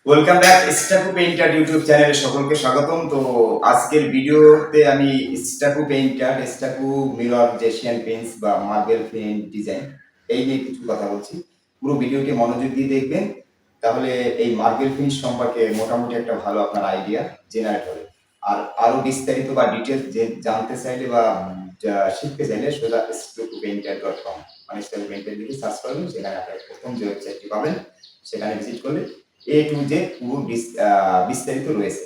Welcome back স্টাকু painter YouTube চ্যানেলে সকলকে স্বাগতম। তো আজকের ভিডিওতে আমি স্টাকু পেইন্টার, স্টাকু মিরর, এশিয়ান পেইন্টস বা মার্বেল পেইন্ট ডিজাইন এই নিয়ে কিছু কথা বলছি। পুরো ভিডিওটি মনোযোগ দিয়ে দেখবেন, তাহলে এই মার্বেল ফিনিশ সম্পর্কে মোটামুটি একটা ভালো আপনার আইডিয়া জেনারেট হবে। আর আরো বিস্তারিত বা ডিটেলস জানতে চাইলে বা শিখতে চাইলে সোজা stakupainter.com মানে স্টাকু পেইন্টার লিখে সার্চ করবেন, সেখানে আপনার প্রথম যে ওয়েবসাইটটি পাবেন সেখানে ভিজিট করলে A to Z পুরো বিস্তারিত রয়েছে।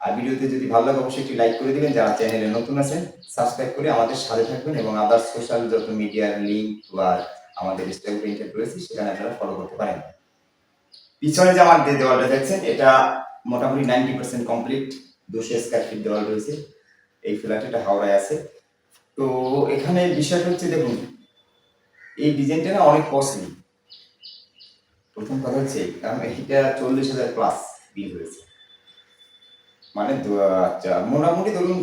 আর ভিডিওতে যদি ভালো লাগে অবশ্যই একটি লাইক করে দিবেন, যারা চ্যানেলে নতুন আছেন সাবস্ক্রাইব করে আমাদের সাথে থাকবেন, এবং আদার্স সোশ্যাল যত মিডিয়ার লিঙ্ক বা আমাদের স্টাইল পেইন্টার রয়েছে সেখানে আপনারা ফলো করতে পারেন। পিছনে যে আমার যে দেওয়ালটা দেখছেন এটা মোটামুটি 90% কমপ্লিট। 200 স্কয়ার ফিট দেওয়াল রয়েছে এই ফ্ল্যাটে, এটা হাওড়ায় আছে। তো এখানে বিষয়টা হচ্ছে, দেখুন এই ডিজাইনটা না অনেক কস্টলি। প্রথম কথা হচ্ছে কারণ এটা 40,000 প্লাস বিল হয়েছে, মানে মোটামুটি ধরুন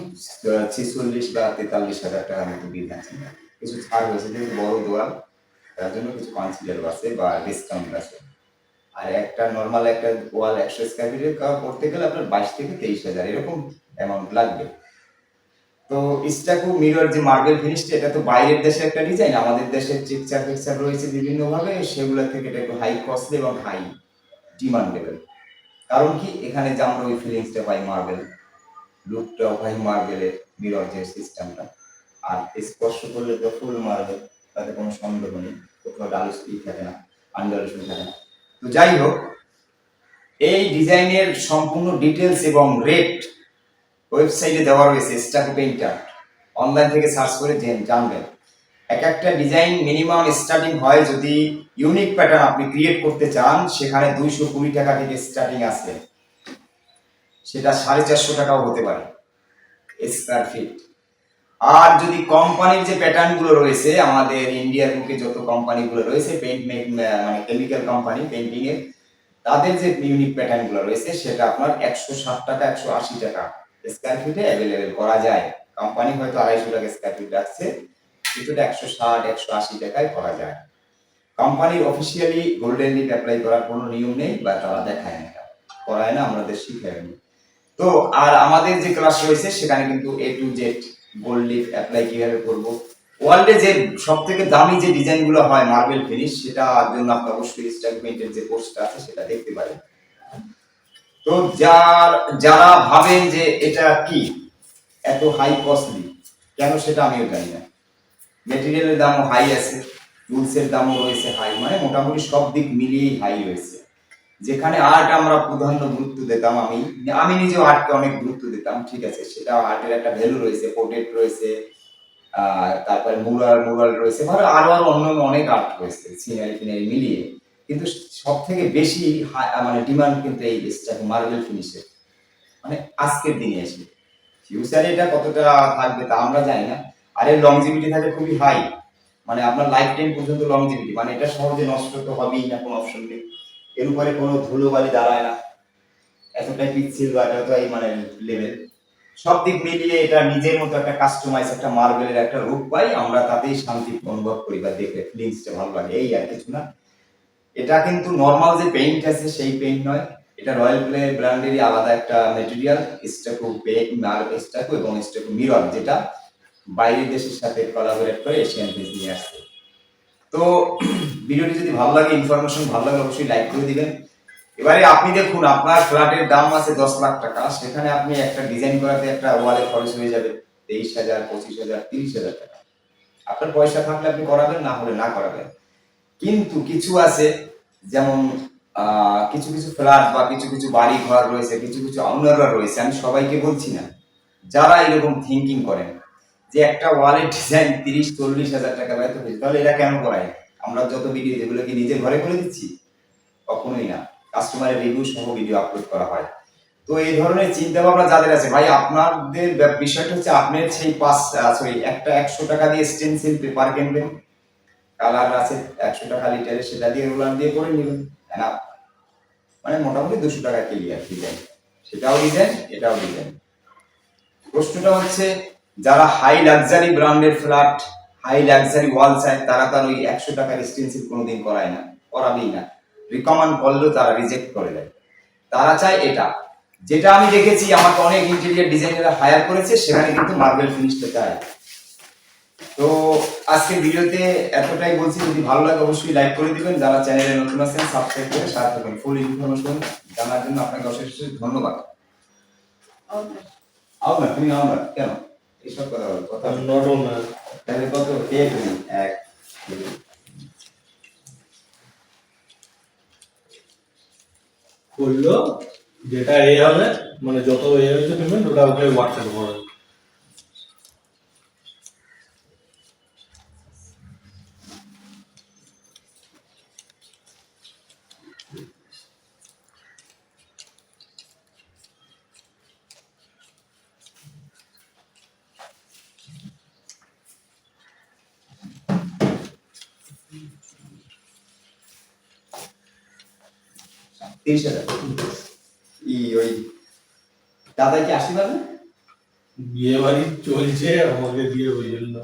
46 বা 43,000 টাকার মতো বিল আছে। কিছু ছাড় হয়েছে যেহেতু বড় দোয়াল, তার জন্য কিছু কনসিডার আছে বা ডিসকাউন্ট আছে। আর একটা নর্মাল একটা ওয়াল 100 স্কয়ার ফিটের করতে গেলে আপনার 22 থেকে 23,000 এরকম অ্যামাউন্ট লাগবে। তো স্টাকু মিরর যে মার্বেল ফিনিশটা, এটা তো বাইরের দেশে একটা ডিজাইন, আমাদের দেশের চিকচার ফিকচার রয়েছে বিভিন্নভাবে, সেগুলো থেকে এটা একটু হাই কস্টলি এবং হাই ডিমান্ডেবল। কারণ কি, এখানে যে আমরা ওই ফিলিংসটা পাই মার্বেল, লুকটাও পাই মার্বেলের, মিরর যে সিস্টেমটা, আর স্পর্শ করলে তো ফুল মার্বেল, তাতে কোনো সন্দেহ নেই, কোথাও ডালুসি থাকে না, আন্ডারুসি থাকে না। তো যাই হোক, এই ডিজাইনের সম্পূর্ণ ডিটেলস এবং রেট ওয়েবসাইটে দেওয়া রয়েছে স্টাকু পেইন্টার, অনলাইন থেকে সার্চ করে জানবেন। এক একটা ডিজাইন মিনিমাম স্টার্টিং হয়, যদি ইউনিক প্যাটার্ন আপনি ক্রিয়েট করতে চান সেখানে 220 টাকা থেকে স্টার্টিং আছে, সেটা 450 টাকাও হতে পারে স্কয়ার ফিট। আর যদি কোম্পানির যে প্যাটার্ন গুলো রয়েছে, আমাদের ইন্ডিয়ার বুকে যত কোম্পানিগুলো রয়েছে পেইন্ট মানে কেমিক্যাল কোম্পানি পেইন্টিং এর, তাদের যে ইউনিক প্যাটার্ন গুলো রয়েছে সেটা আপনার 160 টাকা 180 টাকা স্কয়ার ফিটে অ্যাভেলেবেল করা যায়। কোম্পানি হয়তো 250 টাকা স্কয়ার ফিট রাখছে, কিন্তু 160 180 টাকায় করা যায়। কোম্পানির অফিসিয়ালি গোল্ডেন লিপ অ্যাপ্লাই করার কোনো নিয়ম নেই, বা তারা দেখায় না, করায় না, আমাদের শিখায়নি। তো আর আমাদের যে ক্লাস রয়েছে সেখানে কিন্তু A to Z gold leaf apply কিভাবে করব, ওয়ার্ল্ডে যে সব থেকে দামি যে ডিজাইন গুলো হয় মার্বেল ফিনিশ, সেটার জন্য আপনি অবশ্যই স্টাইল পেইন্টের যে কোর্সটা আছে সেটা দেখতে পারেন। তো যারা ভাবেন যে এটা কি এত হাই কস্টলি কেন, সেটা আমিও জানি না। মেটেরিয়ালের দামও হাই আছে, টুলসের দামও রয়েছে হাই, মানে মোটামুটি সব দিক মিলিয়েই হাই রয়েছে। যেখানে আর্ট আমরা প্রাধান্য গুরুত্ব দিতাম, আমি আমি নিজেও আর্টকে অনেক গুরুত্ব দিতাম, ঠিক আছে, সেটা আর্টের একটা ভ্যালু রয়েছে, পোর্ট্রেট রয়েছে, তারপরে মুরাল মুরাল রয়েছে, মানে আরো আরো অন্য অনেক আর্ট রয়েছে সিনারি ফিনারি মিলিয়ে। কিন্তু সব থেকে বেশি মানে ডিমান্ড কিন্তু এই মার্বেল ফিনিশের, মানে আজকের দিনে এসে। ফিউচারে এটা কতটা থাকবে তা আমরা জানি না। আর এর লংজিভিটি থাকে খুবই হাই, মানে আপনার লাইফ টাইম পর্যন্ত লংজিভিটি, মানে এটা সহজে নষ্ট তো হবেই না, কোনো অপশন নেই। এর উপরে কোনো ধুলোবালি দাঁড়ায় না, এতটাই পিচ্ছিল বা এতটাই মানে লেভেল, সব দিক মিলিয়ে এটা নিজের মতো একটা কাস্টমাইজ একটা মার্বেলের একটা রূপ পাই আমরা, তাতেই শান্তি অনুভব করি বা দেখলে ফিলিংসটা ভালো লাগে, এই আর কিছু না। এটা কিন্তু নর্মাল যে পেইন্ট আছে সেই পেইন্ট নয়, এটা রয়্যাল প্লে ব্র্যান্ডেরই আলাদা একটা ম্যাটেরিয়াল, স্টাকো পেইন্ট স্টাকো এবং স্টাকো মিরর, যেটা বাইরের দেশের সাথে কোলাবোরেট করে এশিয়ান পেইন্ট নিয়ে আসছে। তো ভিডিওটি যদি ভালো লাগে, ইনফরমেশন ভালো লাগে, অবশ্যই লাইক করে দিবেন। এবারে আপনি দেখুন, আপনার ফ্ল্যাটের দাম আছে 10 লাখ টাকা, সেখানে আপনি একটা ডিজাইন করাতে একটা ওয়ালে খরচ হয়ে যাবে 23,000 25,000 30,000 টাকা। আপনার পয়সা থাকলে আপনি করাবেন, না হলে না করাবেন। কিন্তু কিছু আছে, যেমন কিছু কিছু ফ্ল্যাট বা কিছু কিছু বাড়ি ঘর রয়েছে, কিছু কিছু অনাররা রয়েছে, আমি সবাইকে বলছি না, যারা এরকম থিঙ্কিং করেন যে একটা ওয়ালের ডিজাইন 30-40 হাজার টাকা ব্যয় হয়েছে, তাহলে এরা কেন করায়? আমরা যত ভিডিও যেগুলো কি নিজের ঘরে করে দিচ্ছি? কখনোই না, কাস্টমারের রিভিউ সহ ভিডিও আপলোড করা হয়। তো এই ধরনের চিন্তা ভাবনা যাদের আছে, ভাই আপনাদের বিষয়টা হচ্ছে, আপনার সেই একটা 100 টাকা দিয়ে স্টেনসিল পেপার কিনবেন, কালার আছে 100 টাকা লিটারে, সেটা দিয়ে রোলার দিয়ে করে নেবেন না, মানে মোটামুটি 200 টাকা ক্লিয়ার ডিজাইন, সেটাও ডিজাইন এটাও ডিজাইন। প্রশ্নটা হচ্ছে, যারা হাই লাক্সারি ব্র্যান্ডের ফ্ল্যাট, হাই লাক্সারি ওয়াল চায়, তারা তার ওই 100 টাকার স্টেনসিল কোনোদিন করায় না, করাবেই না, রিকমেন্ড করলেও তারা রিজেক্ট করে দেয়। তারা চায় এটা। যেটা আমি দেখেছি, আমাকে অনেক ইন্টেরিয়র ডিজাইনার হায়ার করেছে, সেখানে কিন্তু মার্বেল ফিনিশটা চায়। তো আজকের ভিডিওতে এতটাই বলছি, যদি ভালো লাগে অবশ্যই লাইক করে দিবেন, যারা চ্যানেলে নতুন আছেন সাবস্ক্রাইব করে সাথে থাকুন। ফুল ইনফরমেশন জানার জন্য আপনাকে অশেষ অশেষ ধন্যবাদ। আও না, তুমি আও না কেন? এইসব কথা বলো, কথা নরম না তাহলে কত কে তুমি এক করলো, যেটা এ হবে মানে যত এ হয়েছে পেমেন্ট ওটা ওকে হোয়াটসঅ্যাপে করে। তিরিশ হাজার ওই দাদা কি আসতে পারবে? বিয়ে বাড়ি চলছে আমাকে দিয়ে ওই জন্য